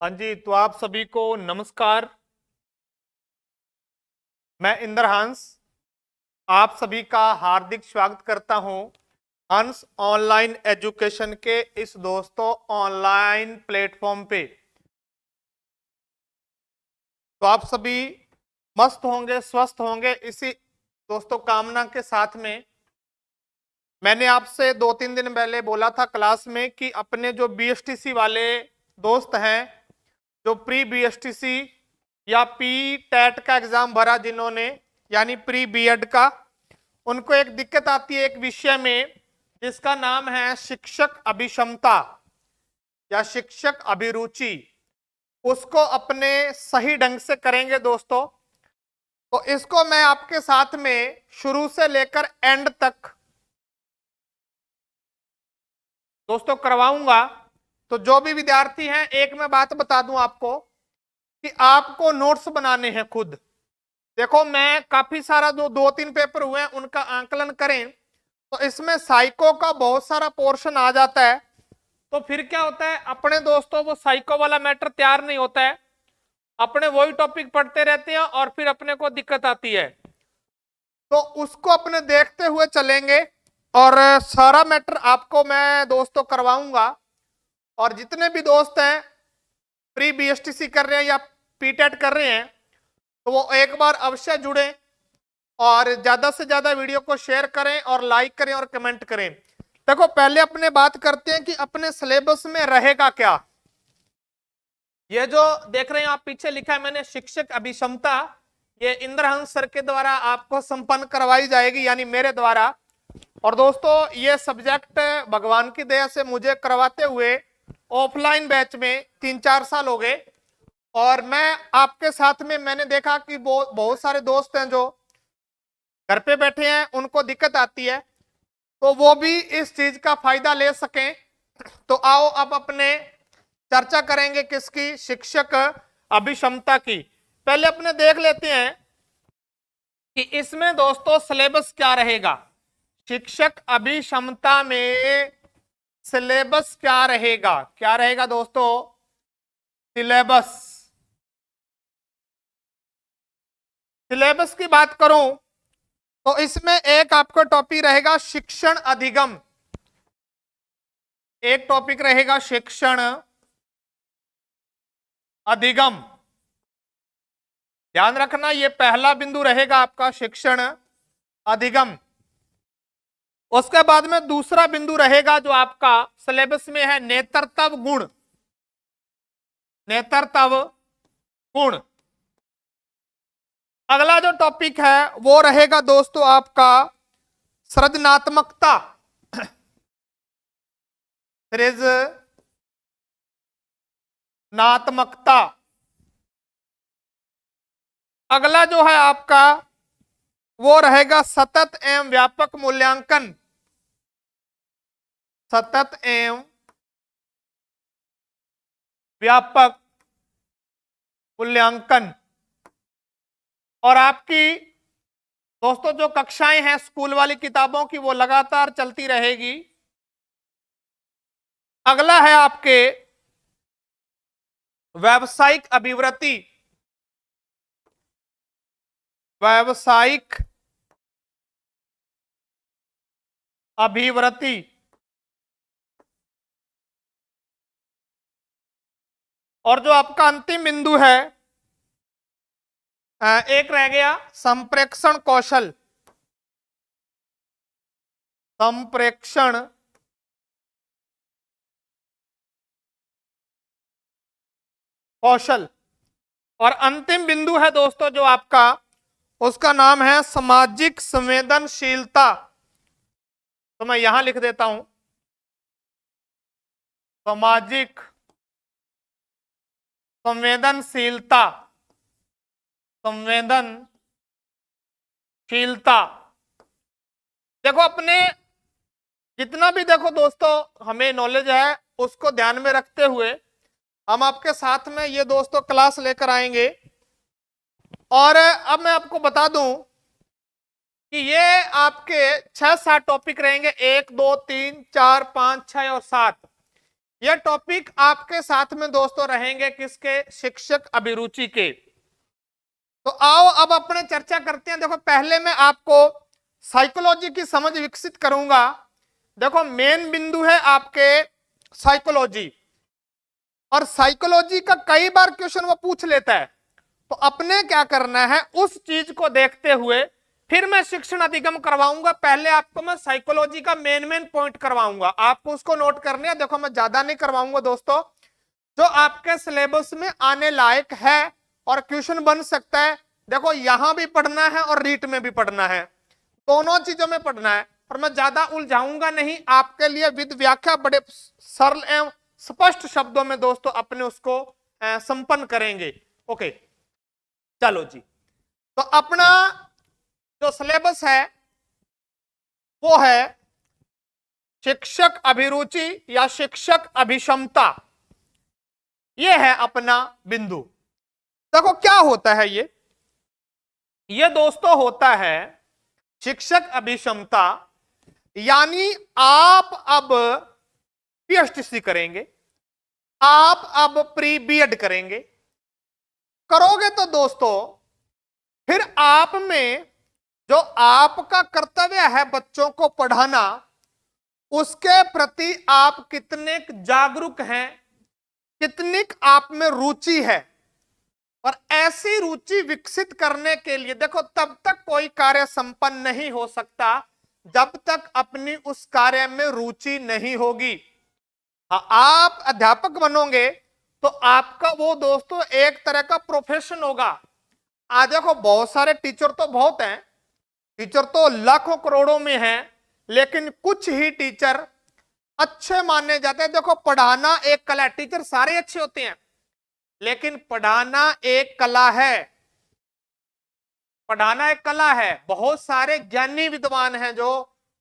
हाँ जी, तो आप सभी को नमस्कार। मैं इंद्र हंस आप सभी का हार्दिक स्वागत करता हूं हंस ऑनलाइन एजुकेशन के इस दोस्तों ऑनलाइन प्लेटफॉर्म पे। तो आप सभी मस्त होंगे, स्वस्थ होंगे, इसी दोस्तों कामना के साथ में मैंने आपसे 2-3 दिन पहले बोला था क्लास में कि अपने जो बीएसटीसी वाले दोस्त हैं, जो प्री बीएसटीसी या पी टेट का एग्जाम भरा जिन्होंने, यानी प्री बीएड का, उनको एक दिक्कत आती है एक विषय में जिसका नाम है शिक्षक अभिक्षमता या शिक्षक अभिरुचि। उसको अपने सही ढंग से करेंगे दोस्तों। तो इसको मैं आपके साथ में शुरू से लेकर एंड तक दोस्तों करवाऊंगा। तो जो भी विद्यार्थी हैं, एक मैं बात बता दूं आपको कि आपको नोट्स बनाने हैं खुद। देखो, मैं काफी सारा जो 2-3 पेपर हुए हैं उनका आंकलन करें तो इसमें साइको का बहुत सारा पोर्शन आ जाता है। तो फिर क्या होता है, अपने दोस्तों वो साइको वाला मैटर तैयार नहीं होता है, अपने वही टॉपिक पढ़ते रहते हैं और फिर अपने को दिक्कत आती है। तो उसको अपने देखते हुए चलेंगे और सारा मैटर आपको मैं दोस्तों करवाऊंगा। और जितने भी दोस्त हैं प्री बीएसटीसी कर रहे हैं या पीटेट कर रहे हैं, तो वो एक बार अवश्य जुड़े और ज्यादा से ज्यादा वीडियो को शेयर करें और लाइक करें और कमेंट करें। देखो, पहले अपने बात करते हैं कि अपने सिलेबस में रहेगा क्या। ये जो देख रहे हैं आप, पीछे लिखा है मैंने शिक्षक अभिक्षमता, ये इंद्रहंस सर के द्वारा आपको संपन्न करवाई जाएगी, यानी मेरे द्वारा। और दोस्तों, ये सब्जेक्ट भगवान की दया से मुझे करवाते हुए ऑफलाइन बैच में 3-4 साल हो गए। और मैं आपके साथ में मैंने देखा कि बहुत सारे दोस्त हैं जो घर पे बैठे हैं, उनको दिक्कत आती है, तो वो भी इस चीज का फायदा ले सकें। तो आओ अब अपने चर्चा करेंगे किसकी, शिक्षक अभिक्षमता की। पहले अपने देख लेते हैं कि इसमें दोस्तों सिलेबस क्या रहेगा। शिक्षक अभिक्षमता में सिलेबस क्या रहेगा, क्या रहेगा दोस्तों सिलेबस। सिलेबस की बात करूं तो इसमें एक आपका टॉपिक रहेगा शिक्षण अधिगम, एक टॉपिक रहेगा शिक्षण अधिगम। ध्यान रखना, ये पहला बिंदु रहेगा आपका शिक्षण अधिगम। उसके बाद में दूसरा बिंदु रहेगा जो आपका सिलेबस में है नेतृत्व गुण, नेतृत्व गुण। अगला जो टॉपिक है वो रहेगा दोस्तों आपका सृजनात्मकता, सृजनात्मकता। अगला जो है आपका वो रहेगा सतत एवं व्यापक मूल्यांकन, सतत एवं व्यापक मूल्यांकन। और आपकी दोस्तों जो कक्षाएं हैं स्कूल वाली किताबों की, वो लगातार चलती रहेगी। अगला है आपके व्यावसायिक अभिवृत्ति, व्यावसायिक अभिवृत्ति। और जो आपका अंतिम बिंदु है, एक रह गया संप्रेक्षण कौशल, संप्रेक्षण कौशल। और अंतिम बिंदु है दोस्तों जो आपका, उसका नाम है सामाजिक संवेदनशीलता। तो मैं यहां लिख देता हूं सामाजिक संवेदनशीलता, संवेदनशीलता। देखो, अपने जितना भी देखो दोस्तों हमें नॉलेज है उसको ध्यान में रखते हुए हम आपके साथ में ये दोस्तों क्लास लेकर आएंगे। और अब मैं आपको बता दूं कि ये आपके 6-7 टॉपिक रहेंगे, 1 2 3 4 5 6 और 7। ये टॉपिक आपके साथ में दोस्तों रहेंगे किसके? शिक्षक अभिरुचि के। तो आओ अब अपने चर्चा करते हैं। देखो पहले मैं आपको साइकोलॉजी की समझ विकसित करूंगा। देखो मेन बिंदु है आपके साइकोलॉजी, और साइकोलॉजी का कई बार क्वेश्चन वो पूछ लेता है। तो अपने क्या करना है, उस चीज को देखते हुए फिर मैं शिक्षण अधिगम करवाऊंगा। पहले आपको मैं साइकोलॉजी का मेन पॉइंट करवाऊंगा, आपको उसको नोट करने हैं। देखो मैं ज्यादा नहीं करवाऊंगा दोस्तों, जो आपके सिलेबस में आने लायक है और क्वेश्चन बन सकता है। देखो यहां भी पढ़ना है और रीट में भी पढ़ना है, दोनों चीजों में पढ़ना है। और मैं ज्यादा उलझाऊंगा नहीं, आपके लिए विद व्याख्या बड़े सरल एवं स्पष्ट शब्दों में दोस्तों अपने उसको संपन्न करेंगे। ओके चलो जी, तो अपना जो सिलेबस है वो है शिक्षक अभिरुचि या शिक्षक अभिक्षमता। ये है अपना बिंदु। देखो क्या होता है ये दोस्तों होता है शिक्षक अभिक्षमता, यानी आप अब पीएचडी करेंगे, आप अब प्री बीएड करेंगे। करोगे तो दोस्तों फिर आप में जो आपका कर्तव्य है बच्चों को पढ़ाना, उसके प्रति आप कितने जागरूक हैं, कितनी आप में रुचि है। और ऐसी रुचि विकसित करने के लिए देखो तब तक कोई कार्य संपन्न नहीं हो सकता जब तक अपनी उस कार्य में रुचि नहीं होगी। आप अध्यापक बनोगे तो आपका वो दोस्तों एक तरह का प्रोफेशन होगा। आज देखो बहुत सारे टीचर तो बहुत हैं, टीचर तो लाखों करोड़ों में हैं, लेकिन कुछ ही टीचर अच्छे माने जाते हैं। देखो पढ़ाना एक कला है, टीचर सारे अच्छे होते हैं लेकिन पढ़ाना एक कला है, पढ़ाना एक कला है। बहुत सारे ज्ञानी विद्वान हैं जो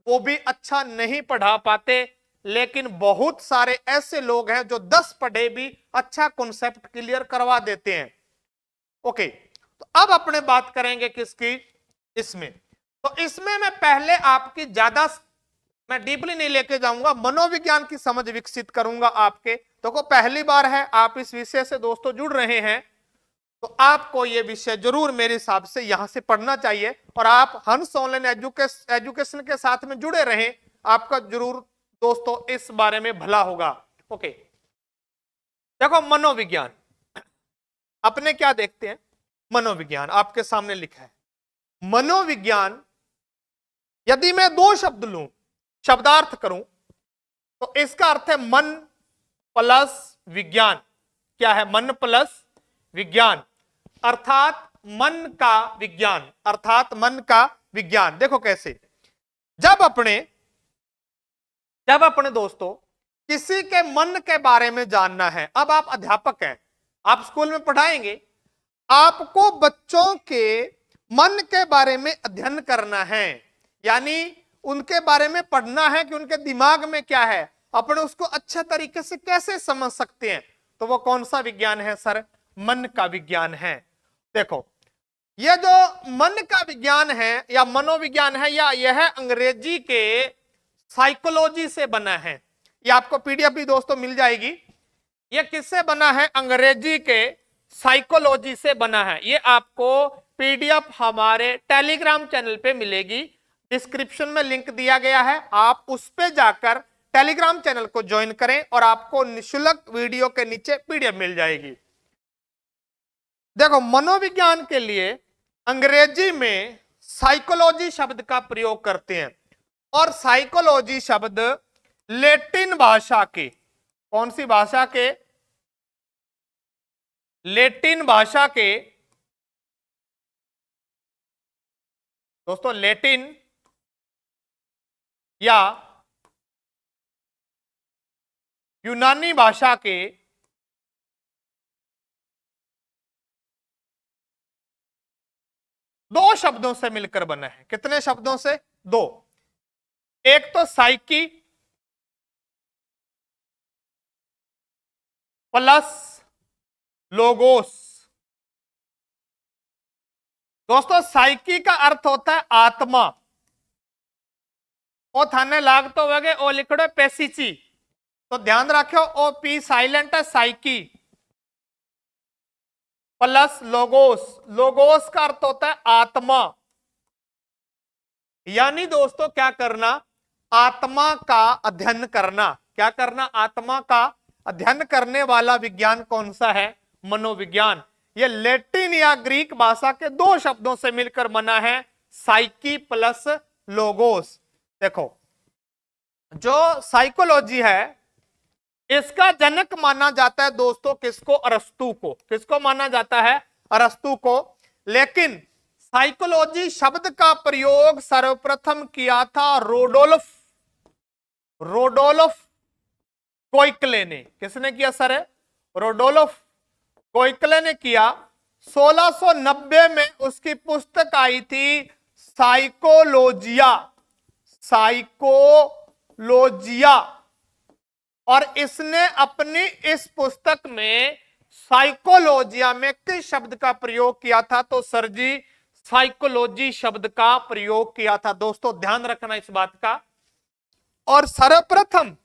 वो भी अच्छा नहीं पढ़ा पाते, लेकिन बहुत सारे ऐसे लोग हैं जो 10 पढ़े भी अच्छा कॉन्सेप्ट क्लियर करवा देते हैं। ओके तो अब अपने बात करेंगे किसकी? इसमें तो इसमें मैं पहले आपकी ज्यादा मैं डीपली नहीं लेके जाऊंगा, मनोविज्ञान की समझ विकसित करूंगा आपके। देखो पहली बार है आप इस विषय से दोस्तों जुड़ रहे हैं, तो आपको यह विषय जरूर मेरे हिसाब से यहां से पढ़ना चाहिए। और आप हंस ऑनलाइन एजुकेशन के साथ में जुड़े रहें, आपका जरूर दोस्तों इस बारे में भला होगा। ओके देखो मनोविज्ञान, अपने क्या देखते हैं? मनोविज्ञान आपके सामने लिखा है। मनोविज्ञान यदि मैं दो शब्द लूं, शब्दार्थ करूं, तो इसका अर्थ है मन प्लस विज्ञान। क्या है? मन प्लस विज्ञान, अर्थात मन का विज्ञान, अर्थात मन का विज्ञान। देखो कैसे, जब अपने दोस्तों किसी के मन के बारे में जानना है, अब आप अध्यापक हैं, आप स्कूल में पढ़ाएंगे, आपको बच्चों के मन के बारे में अध्ययन करना है, यानी उनके बारे में पढ़ना है कि उनके दिमाग में क्या है, अपने उसको अच्छे तरीके से कैसे समझ सकते हैं। तो वो कौन सा विज्ञान है सर? मन का विज्ञान है। देखो ये जो मन का विज्ञान है या मनोविज्ञान है, या यह अंग्रेजी के साइकोलॉजी से बना है। ये आपको पीडीएफ भी दोस्तों मिल जाएगी। ये किससे बना है? अंग्रेजी के साइकोलॉजी से बना है। ये आपको पीडीएफ हमारे टेलीग्राम चैनल पे मिलेगी, डिस्क्रिप्शन में लिंक दिया गया है, आप उस पे जाकर टेलीग्राम चैनल को ज्वाइन करें और आपको निःशुल्क वीडियो के नीचे पीडीएफ मिल जाएगी। देखो मनोविज्ञान के लिए अंग्रेजी में साइकोलॉजी शब्द का प्रयोग करते हैं, और साइकोलॉजी शब्द लैटिन भाषा के, कौन सी भाषा के? लैटिन भाषा के दोस्तों, लैटिन या यूनानी भाषा के दो शब्दों से मिलकर बना है। कितने शब्दों से? दो। एक तो साइकी प्लस लोगोस। दोस्तों साइकी का अर्थ होता है आत्मा, ओ थाने लागतो वगे ओ लिखड़ो पेसीची, तो ध्यान रखो ओपी साइलेंट है, साइकी प्लस लोगोस। लोगोस का अर्थ होता है आत्मा। यानी दोस्तों क्या करना, आत्मा का अध्ययन करना। क्या करना, आत्मा का अध्ययन करने वाला विज्ञान कौन सा है, मनोविज्ञान। यह लैटिन या ग्रीक भाषा के दो शब्दों से मिलकर बना है, साइकी प्लस लोगोस। देखो जो साइकोलॉजी है इसका जनक माना जाता है दोस्तों किसको, अरस्तु को। किसको माना जाता है, अरस्तु को। लेकिन साइकोलॉजी शब्द का प्रयोग सर्वप्रथम किया था रोडोल्फ कोइकले ने। किसने किया सर, रोडोल्फ कोइकले ने किया। 1690 में उसकी पुस्तक आई थी साइकोलॉजिया। साइकोलॉजिया। और इसने अपनी इस पुस्तक में साइकोलॉजिया में किस शब्द का प्रयोग किया था, तो सर जी साइकोलॉजी शब्द का प्रयोग किया था। दोस्तों ध्यान रखना इस बात का। और सर्वप्रथम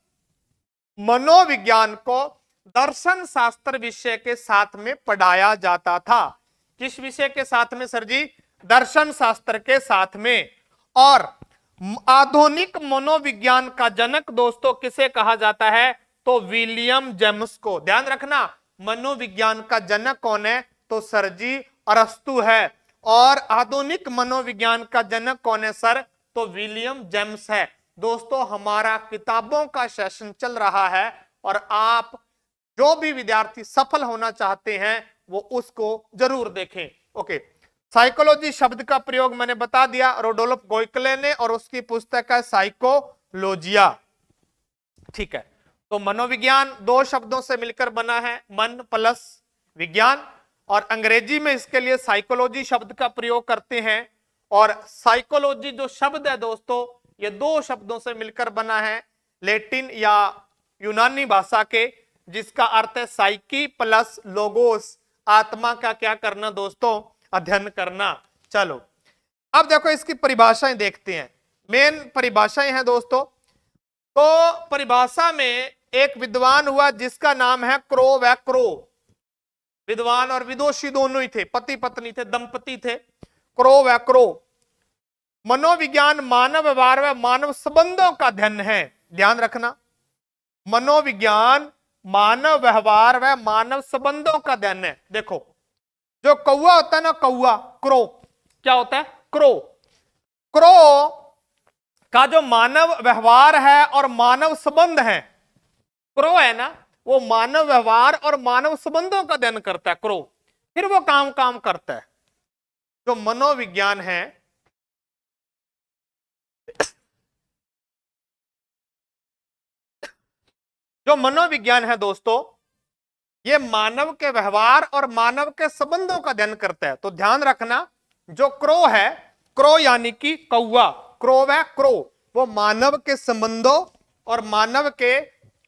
मनोविज्ञान को दर्शन शास्त्र विषय के साथ में पढ़ाया जाता था। किस विषय के साथ में सर जी, दर्शन शास्त्र के साथ में। और आधुनिक मनोविज्ञान का जनक दोस्तों किसे कहा जाता है, तो विलियम जेम्स को। ध्यान रखना मनोविज्ञान का जनक कौन है, तो सर जी अरस्तु है। और आधुनिक मनोविज्ञान का जनक कौन है सर, तो विलियम जेम्स है। दोस्तों हमारा किताबों का सेशन चल रहा है और आप जो भी विद्यार्थी सफल होना चाहते हैं वो उसको जरूर देखें। ओके, साइकोलॉजी शब्द का प्रयोग मैंने बता दिया, रोडोल्फ कोइकले ने, और उसकी पुस्तक है साइकोलॉजिया। ठीक है, तो मनोविज्ञान दो शब्दों से मिलकर बना है, मन प्लस विज्ञान। और अंग्रेजी में इसके लिए साइकोलॉजी शब्द का प्रयोग करते हैं। और साइकोलॉजी जो शब्द है दोस्तों ये दो शब्दों से मिलकर बना है, लैटिन या यूनानी भाषा के, जिसका अर्थ है साइकी प्लस लोगोस, आत्मा का क्या करना दोस्तों, अध्ययन करना। चलो अब देखो इसकी परिभाषाएं देखते हैं। मेन परिभाषाएं हैं दोस्तों। तो परिभाषा में एक विद्वान हुआ जिसका नाम है क्रो व क्रो। विद्वान और विदोषी दोनों ही थे, पति पत्नी थे, दंपति थे, क्रो व क्रो। मनोविज्ञान मानव व्यवहार व मानव संबंधों का अध्ययन है। ध्यान रखना, मनोविज्ञान मानव व्यवहार व मानव संबंधों का अध्ययन है। देखो जो कौवा होता है ना, कौवा, क्रो, क्या होता है, क्रो। क्रो का जो मानव व्यवहार है और मानव संबंध है, क्रो है ना, वो मानव व्यवहार और मानव संबंधों का अध्ययन करता है क्रो। फिर वो काम करता है। जो मनोविज्ञान है जो मनोविज्ञान है दोस्तों ये मानव के व्यवहार और मानव के संबंधों का अध्ययन करता है। तो ध्यान रखना जो क्रो है, क्रो यानी कि कौवा, क्रो व क्रो, वो मानव के संबंधों और मानव के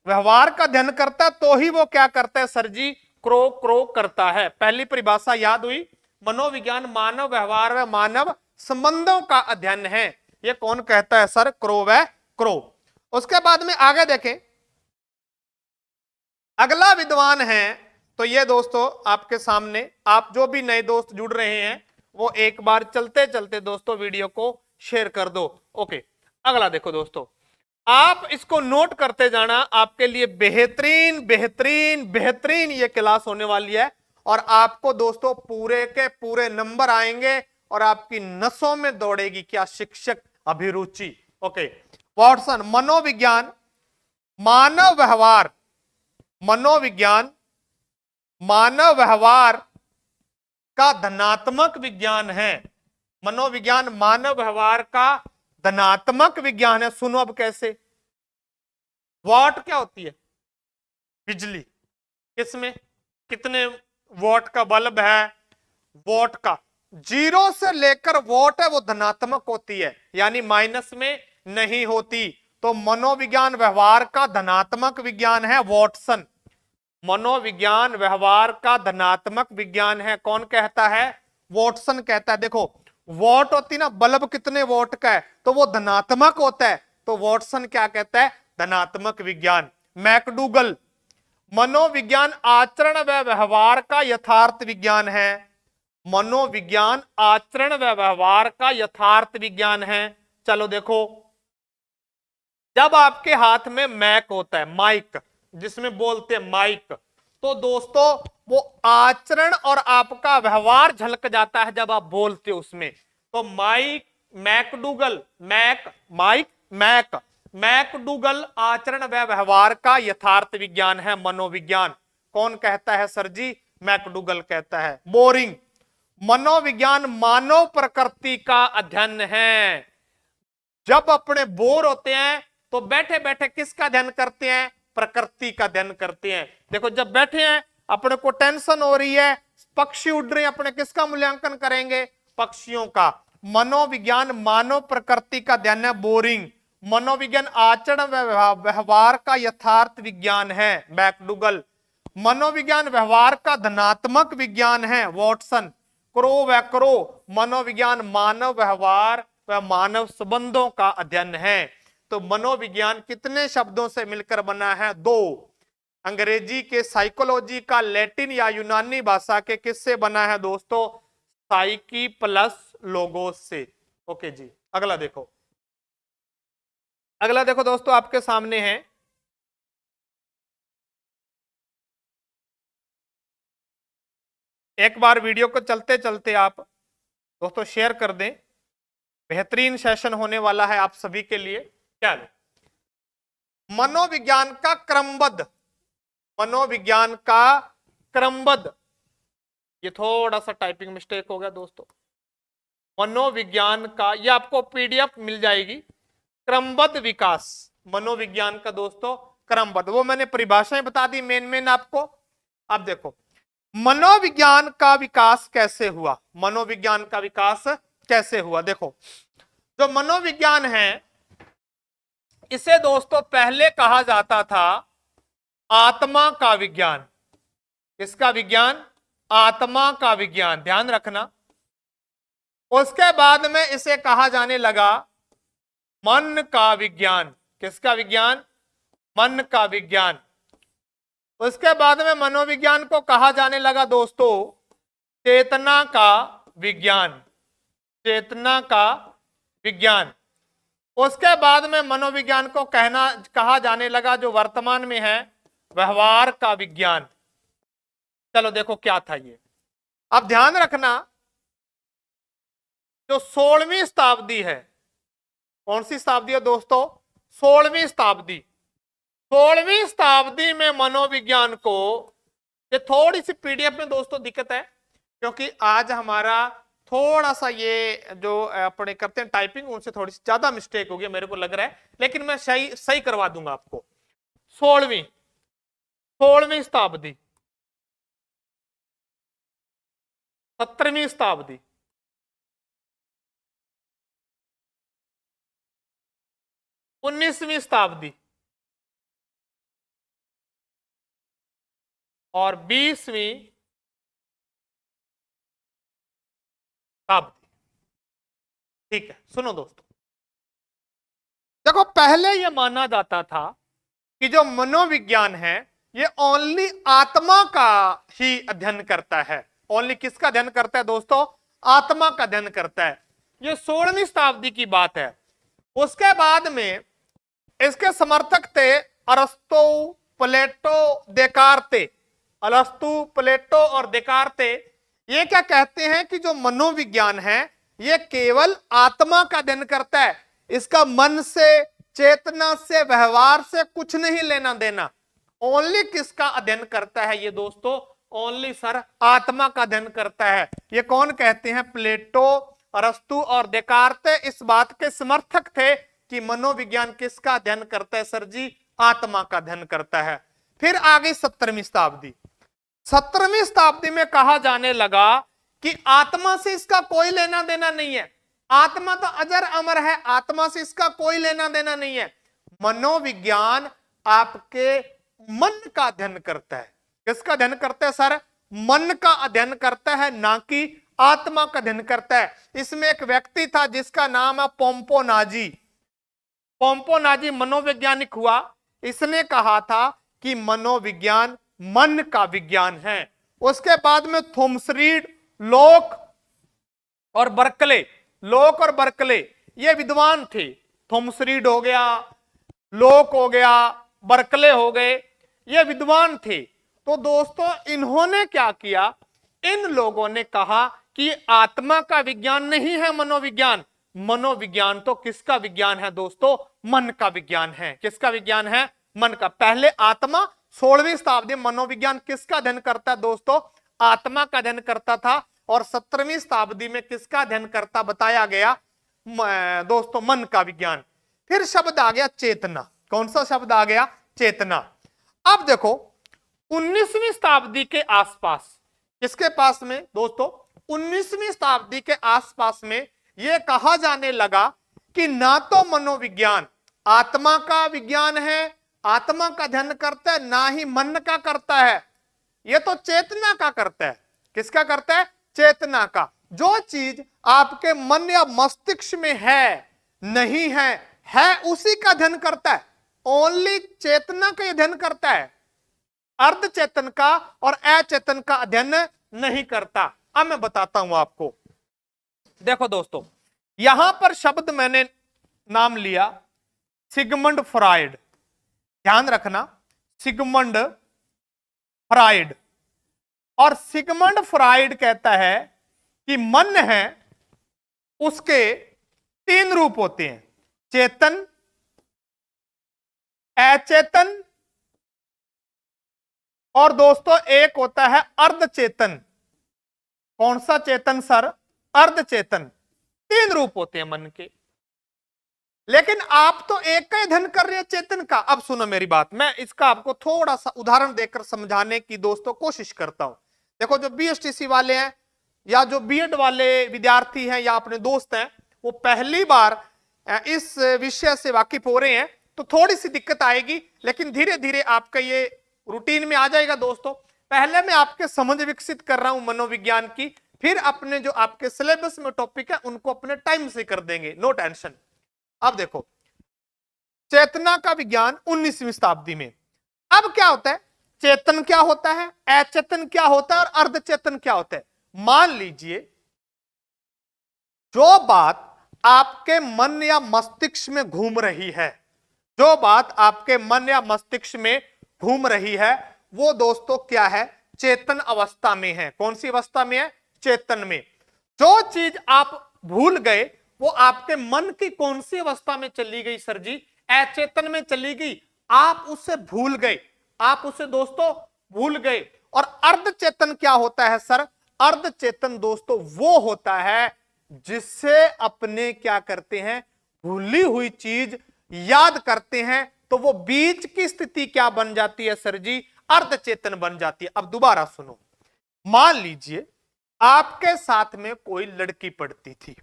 व्यवहार का अध्ययन करता है। तो ही वो क्या करता है सर जी, क्रो क्रो करता है। पहली परिभाषा याद हुई, मनोविज्ञान मानव व्यवहार व मानव संबंधों का अध्ययन है। ये कौन कहता है सर, क्रो व क्रो। उसके बाद में आगे देखें, अगला विद्वान है, तो ये दोस्तों आपके सामने, आप जो भी नए दोस्त जुड़ रहे हैं वो एक बार चलते चलते दोस्तों वीडियो को शेयर कर दो। ओके, अगला देखो दोस्तों, आप इसको नोट करते जाना, आपके लिए बेहतरीन बेहतरीन बेहतरीन ये क्लास होने वाली है। और आपको दोस्तों पूरे के पूरे नंबर आएंगे और आपकी नसों में दौड़ेगी क्या, शिक्षक अभिरुचि। ओके, वॉटसन, मनोविज्ञान मानव व्यवहार, मनोविज्ञान मानव व्यवहार का धनात्मक विज्ञान है। मनोविज्ञान मानव व्यवहार का धनात्मक विज्ञान है। सुनो अब कैसे। वॉट क्या होती है, बिजली। किसमें कितने वॉट का बल्ब है, वॉट का 0 से लेकर वॉट है वो धनात्मक होती है, यानी माइनस में नहीं होती। तो मनोविज्ञान व्यवहार का धनात्मक विज्ञान है वॉटसन। मनोविज्ञान व्यवहार का धनात्मक विज्ञान है, कौन कहता है, वॉटसन कहता है। देखो वॉट होती ना, बल्ब कितने वॉट का है तो वो धनात्मक होता है, तो वॉटसन क्या कहता है, धनात्मक विज्ञान। मैकडूगल। मनोविज्ञान आचरण व व्यवहार का यथार्थ विज्ञान है। मनोविज्ञान आचरण व व्यवहार का यथार्थ विज्ञान है। चलो देखो, जब आपके हाथ में मैक होता है, माइक जिसमें बोलते हैं माइक, तो दोस्तों वो आचरण और आपका व्यवहार झलक जाता है जब आप बोलते हो उसमें। तो Mike McDougall, Mac Mike Mac McDougall आचरण व व्यवहार का यथार्थ विज्ञान है मनोविज्ञान। कौन कहता है सर जी? मैकडूगल कहता है। बोरिंग, मनोविज्ञान मानव प्रकृति का अध्ययन है। जब अपने बोर होते हैं तो बैठे बैठे किसका अध्ययन करते हैं? प्रकृति का अध्ययन करते हैं। देखो, जब बैठे हैं अपने को टेंशन हो रही है, पक्षी उड़ रहे हैं, अपने किसका मूल्यांकन करेंगे? पक्षियों का। मनोविज्ञान मानव प्रकृति का अध्ययन है। बोरिंग, मनोविज्ञान आचरण व व्यवहार का यथार्थ विज्ञान है। मैकडूगल, मनोविज्ञान व्यवहार का धनात्मक विज्ञान है। वॉटसन, क्रो, मनोविज्ञान मानव व्यवहार व मानव संबंधों का अध्ययन है। तो मनोविज्ञान कितने शब्दों से मिलकर बना है? 2। अंग्रेजी के साइकोलॉजी का लैटिन या यूनानी भाषा के किससे बना है दोस्तों? साइकी प्लस लोगोस से। ओके जी, अगला देखो। अगला देखो दोस्तों, आपके सामने है एक बार वीडियो को चलते चलते आप दोस्तों शेयर कर दें। बेहतरीन सेशन होने वाला है आप सभी के लिए। क्या मनोविज्ञान का क्रमबद्ध, मनोविज्ञान का क्रमबद्ध, ये थोड़ा सा टाइपिंग मिस्टेक हो गया दोस्तों। मनोविज्ञान का, ये आपको पीडीएफ मिल जाएगी। क्रमबद्ध विकास, मनोविज्ञान का दोस्तों क्रमबद्ध, वो मैंने परिभाषाएं बता दी मेन आपको। अब देखो मनोविज्ञान का विकास कैसे हुआ, मनोविज्ञान का विकास कैसे हुआ। देखो, जो मनोविज्ञान है इसे दोस्तों पहले कहा जाता था आत्मा का विज्ञान। किसका विज्ञान? आत्मा का विज्ञान, ध्यान रखना। उसके बाद में इसे कहा जाने लगा मन का विज्ञान। किसका विज्ञान? मन का विज्ञान। उसके बाद में मनोविज्ञान को कहा जाने लगा दोस्तों चेतना का विज्ञान, चेतना का विज्ञान। उसके बाद में मनोविज्ञान को कहा जाने लगा जो वर्तमान में है व्यवहार का विज्ञान। चलो देखो क्या था ये। अब ध्यान रखना, जो 16वीं शताब्दी है, कौन सी शताब्दी है दोस्तों? 16वीं शताब्दी। 16वीं शताब्दी में मनोविज्ञान को, ये थोड़ी सी पीडीएफ में दोस्तों दिक्कत है क्योंकि आज हमारा थोड़ा सा ये जो अपने करते हैं टाइपिंग, उनसे थोड़ी सी ज्यादा मिस्टेक हो गई मेरे को लग रहा है, लेकिन मैं सही करवा दूंगा आपको। 16वीं शताब्दी, 17वीं शताब्दी, 19वीं शताब्दी और 20वीं शताब्दी। ठीक है, सुनो दोस्तों, देखो पहले यह माना जाता था कि जो मनोविज्ञान है ये ओनली आत्मा का ही अध्ययन करता है। ओनली किसका अध्ययन करता है दोस्तों? आत्मा का अध्ययन करता है। ये 16वीं शताब्दी की बात है। उसके बाद में इसके समर्थक थे अरस्तु, प्लेटो, देकार्ते। अरस्तु, प्लेटो और देकार्ते ये क्या कहते हैं कि जो मनोविज्ञान है ये केवल आत्मा का अध्ययन करता है, इसका मन से, चेतना से, व्यवहार से कुछ नहीं लेना देना। ओनली किसका अध्ययन करता है ये दोस्तों? ओनली सर आत्मा का अध्ययन करता है। ये कौन कहते हैं? प्लेटो, अरस्तु और देकार्ते इस बात के समर्थक थे कि मनोविज्ञान किसका अध्ययन करता है सर जी? आत्मा का अध्ययन करता है। फिर आ गई 17वीं शताब्दी। 17वीं शताब्दी में कहा जाने लगा कि आत्मा से इसका कोई लेना देना नहीं है, आत्मा तो अजर अमर है, आत्मा से इसका कोई लेना देना नहीं है। मनोविज्ञान आपके मन का अध्ययन करता है। किसका अध्ययन करता है सर? मन का अध्ययन करता है, ना कि आत्मा का अध्ययन करता है। इसमें एक व्यक्ति था जिसका नाम है पोम्पोनाजी। पोम्पोनाजी मनोवैज्ञानिक हुआ। इसने कहा था कि मनोविज्ञान मन का विज्ञान है। उसके बाद में थॉमस रीड, लोक और बर्कले, लोक और बर्कले ये विद्वान थे। थॉमस रीड हो गया, लोक हो गया, बर्कले हो गए, ये विद्वान थे। तो दोस्तों इन्होंने क्या किया, इन लोगों ने कहा कि आत्मा का विज्ञान नहीं है मनोविज्ञान, मनोविज्ञान तो किसका विज्ञान है दोस्तों, मन का विज्ञान है। किसका विज्ञान है, मन का। पहले आत्मा, 16वीं शताब्दी मनोविज्ञान किसका अध्ययन करता है दोस्तों, आत्मा का अध्ययन करता था। और 17वीं शताब्दी में किसका अध्ययन करता बताया गया दोस्तों, मन का विज्ञान। फिर शब्द आ गया चेतना। कौन सा शब्द आ गया, चेतना। अब देखो 19वीं शताब्दी के आसपास, किसके पास में दोस्तों, 19वीं शताब्दी के आसपास में यह कहा जाने लगा कि ना तो मनोविज्ञान आत्मा का विज्ञान है, आत्मा का अध्ययन करता है, ना ही मन का करता है, यह तो चेतना का करता है। किसका करता है, चेतना का। जो चीज आपके मन या मस्तिष्क में है, नहीं है उसी का अध्ययन करता है। ओनली चेतना का अध्ययन करता है, अर्ध चेतन का और अचेतन का अध्ययन नहीं करता। अब मैं बताता हूं आपको। देखो दोस्तों, यहां पर शब्द मैंने नाम लिया सिगमंड फ्राइड। ध्यान रखना, सिगमंड फ्राइड। और सिगमंड फ्राइड कहता है कि मन है उसके 3 रूप होते हैं, चेतन, अचेतन और दोस्तों एक होता है अर्धचेतन। कौन सा चेतन सर, अर्धचेतन। 3 रूप होते हैं मन के। लेकिन आप तो एक का अध्ययन कर रहे हैं, चेतन का। अब सुनो मेरी बात, मैं इसका आपको थोड़ा सा उदाहरण देकर समझाने की दोस्तों कोशिश करता हूं। देखो जो बीएसटीसी वाले हैं या जो बीएड वाले विद्यार्थी हैं या अपने दोस्त हैं, वो पहली बार इस विषय से वाकिफ हो रहे हैं, तो थोड़ी सी दिक्कत आएगी, लेकिन धीरे धीरे आपका ये रूटीन में आ जाएगा दोस्तों। पहले मैं आपके समझ विकसित कर रहा हूं मनोविज्ञान की, फिर अपने जो आपके सिलेबस में टॉपिक है उनको अपने टाइम से कर देंगे, नो टेंशन। अब देखो चेतना का विज्ञान 19वीं शताब्दी में। अब क्या होता है, चेतन क्या होता है, अचेतन क्या होता है और अर्धचेतन क्या होता है। मान लीजिए जो बात आपके मन या मस्तिष्क में घूम रही है, जो बात आपके मन या मस्तिष्क में घूम रही है, वो दोस्तों क्या है, चेतन अवस्था में है। कौन सी अवस्था में है, चेतन में। जो चीज आप भूल गए वो आपके मन की कौन सी अवस्था में चली गई सर जी, अचेतन में चली गई, आप उसे भूल गए, आप उसे दोस्तों भूल गए। और अर्धचेतन क्या होता है सर, अर्धचेतन दोस्तों वो होता है जिससे अपने क्या करते हैं, भूली हुई चीज याद करते हैं, तो वो बीच की स्थिति क्या बन जाती है सर जी, अर्धचेतन बन जाती है। अब दोबारा सुनो, मान लीजिए आपके साथ में कोई लड़की पढ़ती थी,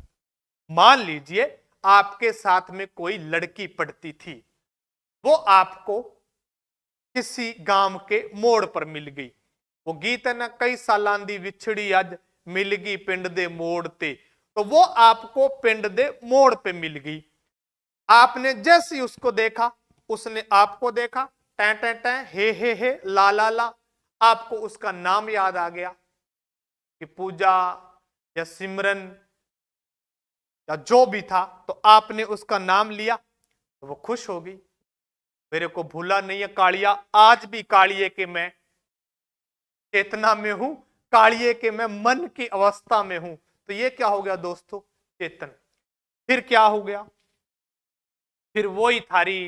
मान लीजिए आपके साथ में कोई लड़की पढ़ती थी, वो आपको किसी गांव के मोड़ पर मिल गई। वो गीत है ना, कई सालां दी विछड़ी अज मिल गई पिंड दे मोड़ ते, तो वो आपको पिंड दे मोड़ पे मिल गई। आपने जैसे ही उसको देखा, उसने आपको देखा, टै टै टै हे ला ला ला, आपको उसका नाम याद आ गया कि पूजा या सिमरन या जो भी था, तो आपने उसका नाम लिया, तो वो खुश हो गई, मेरे को भूला नहीं है कालिया, आज भी कालिए के मैं चेतना में हूं, कालिए के मैं मन की अवस्था में हूं। तो ये क्या हो गया दोस्तों, चेतन। फिर क्या हो गया, फिर वही थारी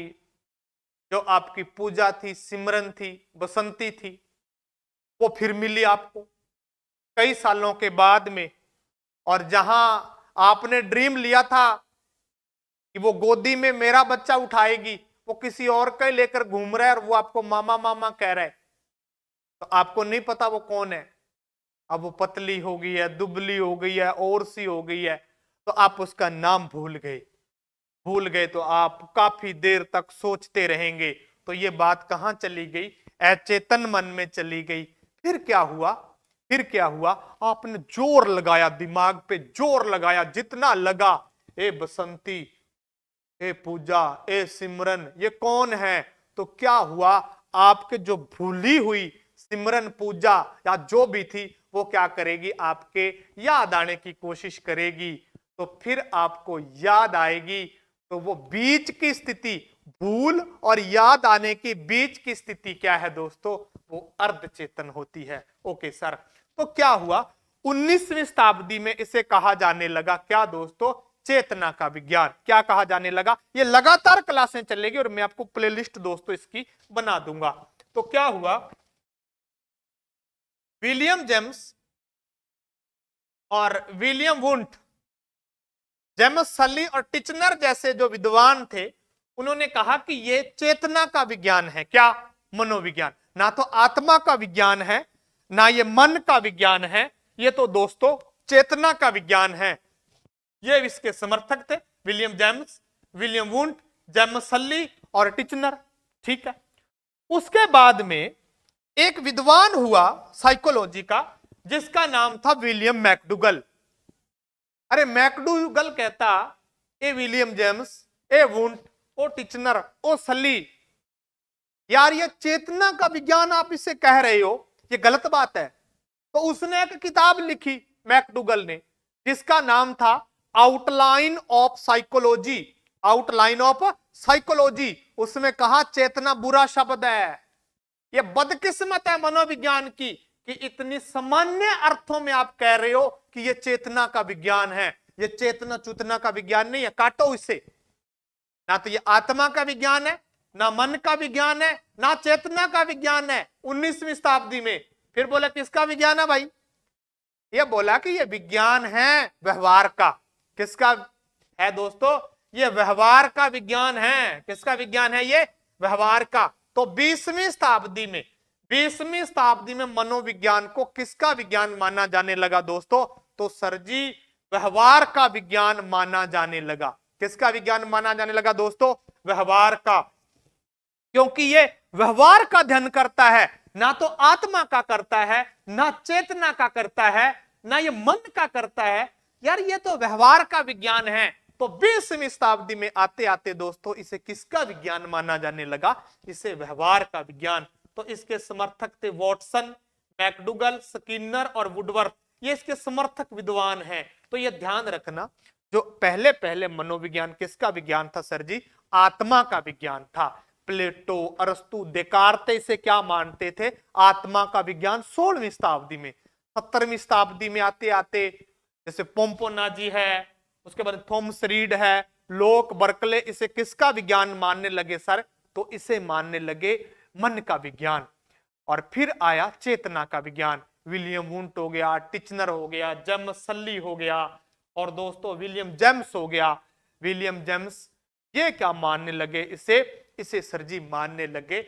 जो आपकी पूजा थी, सिमरन थी, बसंती थी, वो फिर मिली आपको कई सालों के बाद में। और जहां आपने ड्रीम लिया था कि वो गोदी में मेरा बच्चा उठाएगी, वो किसी और का लेकर घूम रहा है और वो आपको मामा मामा कह रहा है, तो आपको नहीं पता वो कौन है। अब वो पतली हो गई है, दुबली हो गई है, और सी हो गई है, तो आप उसका नाम भूल गए। भूल गए तो आप काफी देर तक सोचते रहेंगे, तो ये बात कहां चली गई, अचेतन मन में चली गई। फिर क्या हुआ, फिर क्या हुआ, आपने जोर लगाया, दिमाग पे जोर लगाया, जितना लगा, ए बसंती, ए पूजा, ए सिमरन, ये कौन है, तो क्या हुआ, आपके जो भूली हुई सिमरन पूजा या जो भी थी वो क्या करेगी, आपके याद आने की कोशिश करेगी। तो फिर आपको याद आएगी, तो वो बीच की स्थिति, भूल और याद आने की बीच की स्थिति क्या है दोस्तों, वो अर्धचेतन होती है। ओके सर, तो क्या हुआ, 19वीं शताब्दी में इसे कहा जाने लगा क्या दोस्तों, चेतना का विज्ञान। क्या कहा जाने लगा, ये लगातार क्लासें चलेगी और मैं आपको प्लेलिस्ट दोस्तों इसकी बना दूंगा। तो क्या हुआ, विलियम जेम्स और विलियम वुंट, जेम्स सली और टिचनर जैसे जो विद्वान थे, उन्होंने कहा कि ये चेतना का विज्ञान है। क्या, मनोविज्ञान। ना तो आत्मा का विज्ञान है, ना ये मन का विज्ञान है, ये तो दोस्तों चेतना का विज्ञान है। ये इसके समर्थक थे, William James, William Wundt, James सली और टिचनर। ठीक है, उसके बाद में एक विद्वान हुआ साइकोलॉजी का, जिसका नाम था विलियम मैकडूगल। अरे मैकडूगल कहता, ए विलियम जेम्स, ए वुंट, ओ टिचनर, ओ सली, यार ये चेतना का विज्ञान आप इसे कह रहे हो, ये गलत बात है। तो उसने एक किताब लिखी मैकडूगल ने, जिसका नाम था outline of psychology. Outline of psychology. उसमें कहा चेतना बुरा शब्द है, ये बदकिस्मत है मनोविज्ञान की कि इतनी सामान्य अर्थों में आप कह रहे हो कि ये चेतना का विज्ञान है। ये चेतना चुतना का विज्ञान नहीं है, काटो इसे। ना तो ये आत्मा का विज्ञान है, ना मन का विज्ञान है, ना चेतना का विज्ञान है। 19वीं शताब्दी में फिर बोला किसका विज्ञान है भाई, ये बोला कि ये विज्ञान है व्यवहार का। किसका है दोस्तों, ये व्यवहार का विज्ञान है। किसका विज्ञान है, ये व्यवहार का। तो 20वीं शताब्दी में, 20वीं शताब्दी में मनोविज्ञान को किसका विज्ञान माना जाने लगा दोस्तों, तो सर जी व्यवहार का विज्ञान माना जाने लगा। किसका विज्ञान माना जाने लगा दोस्तों, व्यवहार का। क्योंकि ये व्यवहार का अध्ययन करता है, ना तो आत्मा का करता है, ना चेतना का करता है, ना ये मन का करता है। यार ये तो व्यवहार का विज्ञान है। तो 20वीं शताब्दी में आते आते दोस्तों इसे किसका विज्ञान माना जाने लगा, इसे व्यवहार का विज्ञान। तो इसके समर्थक थे वॉटसन, मैकडूगल, स्किनर और वुडवर्थ। ये इसके समर्थक विद्वान हैं। तो ये ध्यान रखना, जो पहले पहले मनोविज्ञान किसका विज्ञान था सर जी, आत्मा का विज्ञान था। प्लेटो, अरस्तु, देकार्ते इसे क्या मानते थे, आत्मा का विज्ञान। 16वीं शताब्दी में, 17वीं शताब्दी में आते आते जैसे पोम्पोनाजी है, उसके बाद थॉमस रीड है, लोक, बर्कले, इसे किसका विज्ञान मानने लगे सर, तो इसे मानने लगे मन का विज्ञान। और फिर आया चेतना का विज्ञान, विलियम वुंट हो गया, टिचनर हो गया, जेम्स सली हो गया और दोस्तों विलियम जेम्स हो गया। विलियम जेम्स ये क्या मानने लगे, इसे सर जी मानने लगे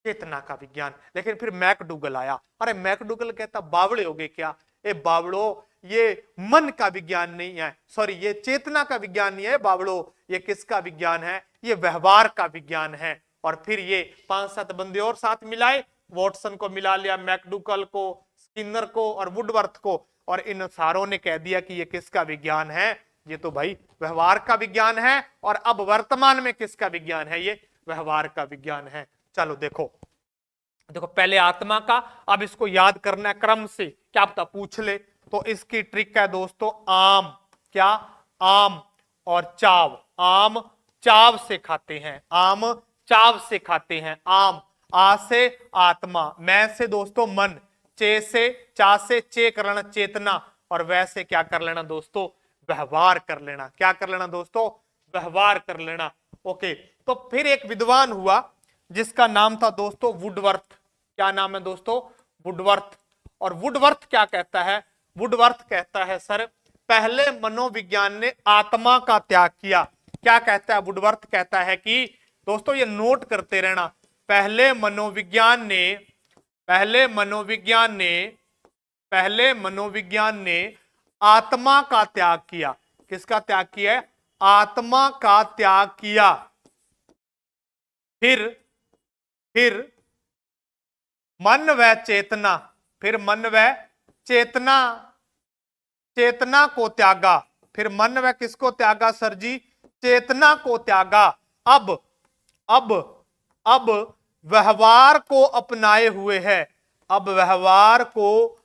चेतना का विज्ञान। लेकिन फिर मैकडूगल आया। अरे मैकडूगल कहता बावड़े हो गए क्या, ए बावड़ो ये मन का विज्ञान नहीं है, सॉरी ये चेतना का विज्ञान नहीं है बावड़ो, ये किसका विज्ञान है, ये व्यवहार का विज्ञान है। और फिर ये 5-7 बंदे और साथ मिलाए, वॉटसन को मिला लिया, मैकडूगल को, स्किनर को और वुडवर्थ को, और इन सारों ने कह दिया कि ये किसका विज्ञान है, ये तो भाई व्यवहार का विज्ञान है। और अब वर्तमान में किसका विज्ञान है, ये व्यवहार का विज्ञान है। चलो देखो देखो, पहले आत्मा का, अब इसको याद करना है क्रम से, क्या पता पूछ ले। तो इसकी ट्रिक है दोस्तों, आम। क्या, आम और चाव। आम चाव से खाते हैं, आम चाव से खाते हैं। आम, आ से आत्मा, मैं से दोस्तों मन, चे से, चा से चे कर लेना चेतना, और वैसे क्या कर लेना दोस्तों, व्यवहार कर लेना। क्या कर लेना दोस्तों, व्यवहार कर लेना। ओके, तो फिर एक विद्वान हुआ जिसका नाम था दोस्तों वुडवर्थ। क्या नाम है दोस्तों, वुडवर्थ। और वुडवर्थ क्या कहता है, वुडवर्थ कहता है सर पहले मनोविज्ञान ने आत्मा का त्याग किया। क्या कहता है वुडवर्थ, कहता है कि दोस्तों ये नोट करते रहना, पहले मनोविज्ञान ने आत्मा का त्याग किया। किसका त्याग किया है, आत्मा का त्याग किया। फिर मन व चेतना, फिर मन व चेतना, चेतना को त्यागा। फिर मन व किसको त्यागा सर जी, चेतना को त्यागा। अब अब व्यवहार को अपनाए हुए है, अब व्यवहार को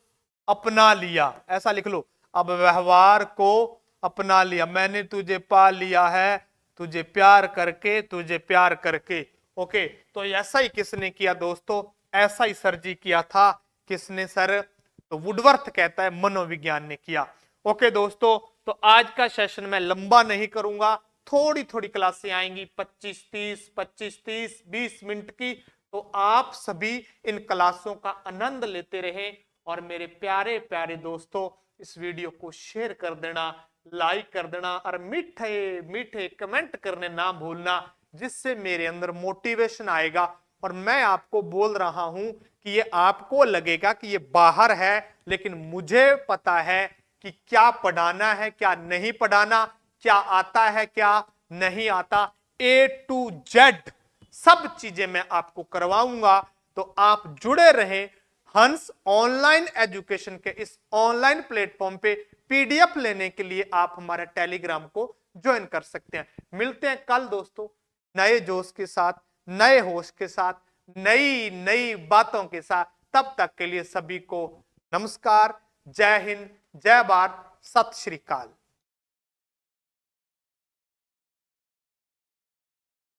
अपना लिया, ऐसा लिख लो, अब व्यवहार को अपना लिया, मैंने तुझे पा लिया है, तुझे प्यार करके, तुझे प्यार करके। ओके, तो ऐसा ही किसने किया दोस्तों, ऐसा ही सर जी किया था। किसने सर, तो वुडवर्थ कहता है मनोविज्ञान ने किया। ओके दोस्तों, तो आज का सेशन मैं लंबा नहीं करूंगा, थोड़ी थोड़ी क्लासें आएंगी 25-30 20 मिनट की, तो आप सभी इन क्लासों का आनंद लेते रहें। और मेरे प्यारे प्यारे दोस्तों, इस वीडियो को शेयर कर देना, लाइक कर देना और मीठे मीठे कमेंट करने ना भूलना, जिससे मेरे अंदर मोटिवेशन आएगा। और मैं आपको बोल रहा हूं कि ये आपको लगेगा कि ये बाहर है, लेकिन मुझे पता है कि क्या पढ़ाना है, क्या नहीं पढ़ाना, क्या आता है, क्या नहीं आता, A to Z सब चीजें मैं आपको करवाऊंगा। तो आप जुड़े रहें हंस ऑनलाइन एजुकेशन के इस ऑनलाइन प्लेटफॉर्म पे। पीडीएफ लेने के लिए आप हमारे टेलीग्राम को ज्वाइन कर सकते हैं। मिलते हैं कल दोस्तों, नए जोश के साथ, नए होश के साथ, नई नई बातों के साथ। तब तक के लिए सभी को नमस्कार, जय हिंद, जय भारत, सत श्री अकाल।